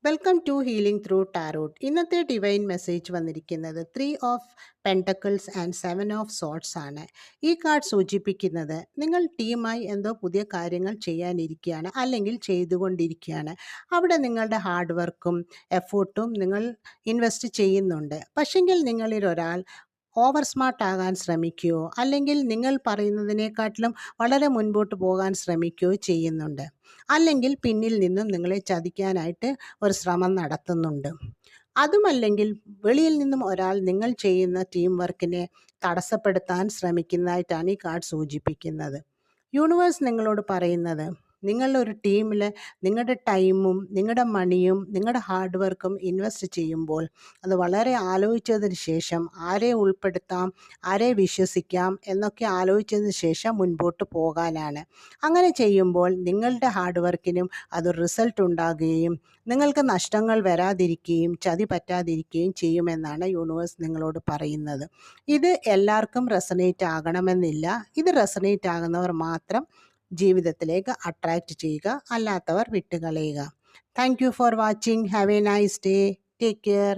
Welcome to healing through tarot. ഇന്നത്തെ divine message വന്നിരിക്കുന്നത് 3 of pentacles and 7 of swords ആണ്. ഈ കാർഡ് സൂചിപ്പിക്കുന്നത് നിങ്ങൾ ടീമായി എന്തോ പുതിയ കാര്യങ്ങൾ ചെയ്യാനിരിക്കുകയാണ്, അല്ലെങ്കിൽ ചെയ്തുകൊണ്ടിരിക്കുകയാണ്. അവിടെ നിങ്ങളുടെ ഹാർഡ് വർക്കും എഫേർട്ടും നിങ്ങൾ ഇൻവെസ്റ്റ് ചെയ്യുന്നുണ്ട്. പക്ഷെങ്കിൽ നിങ്ങളിൽ ഒരാൾ ഓവർ സ്മാർട്ട് ആകാൻ ശ്രമിക്കുകയോ അല്ലെങ്കിൽ നിങ്ങൾ പറയുന്നതിനെക്കാട്ടിലും വളരെ മുൻപോട്ട് പോകാൻ ശ്രമിക്കുകയോ ചെയ്യുന്നുണ്ട്. അല്ലെങ്കിൽ പിന്നിൽ നിന്നും നിങ്ങളെ ചതിക്കാനായിട്ട് ഒരു ശ്രമം നടത്തുന്നുണ്ട്. അതുമല്ലെങ്കിൽ വെളിയിൽ നിന്നും ഒരാൾ നിങ്ങൾ ചെയ്യുന്ന ടീം വർക്കിനെ തടസ്സപ്പെടുത്താൻ ശ്രമിക്കുന്നതായിട്ടാണ് ഈ കാർഡ് സൂചിപ്പിക്കുന്നത്. യൂണിവേഴ്സ് നിങ്ങളോട് പറയുന്നത്, നിങ്ങളുടെ ഒരു ടീമിൽ നിങ്ങളുടെ ടൈമും നിങ്ങളുടെ മണിയും നിങ്ങളുടെ ഹാർഡ് വർക്കും ഇൻവെസ്റ്റ് ചെയ്യുമ്പോൾ അത് വളരെ ആലോചിച്ചതിന് ശേഷം ആരെ ഉൾപ്പെടുത്താം, ആരെ വിശ്വസിക്കാം എന്നൊക്കെ ആലോചിച്ചതിന് ശേഷം മുൻപോട്ട് പോകാനാണ്. അങ്ങനെ ചെയ്യുമ്പോൾ നിങ്ങളുടെ ഹാർഡ് വർക്കിനും അത് റിസൾട്ട് ഉണ്ടാകുകയും നിങ്ങൾക്ക് നഷ്ടങ്ങൾ വരാതിരിക്കുകയും ചതി പറ്റാതിരിക്കുകയും ചെയ്യുമെന്നാണ് യൂണിവേഴ്സ് നിങ്ങളോട് പറയുന്നത്. ഇത് എല്ലാവർക്കും റെസനേറ്റ് ആകണമെന്നില്ല. ഇത് റെസനേറ്റ് ആകുന്നവർ മാത്രം ജീവിതത്തിലേക്ക് അട്രാക്റ്റ് ചെയ്യുക, അല്ലാത്തവർ വിട്ടുകളയുക. Thank you for watching. Have a nice day. Take care.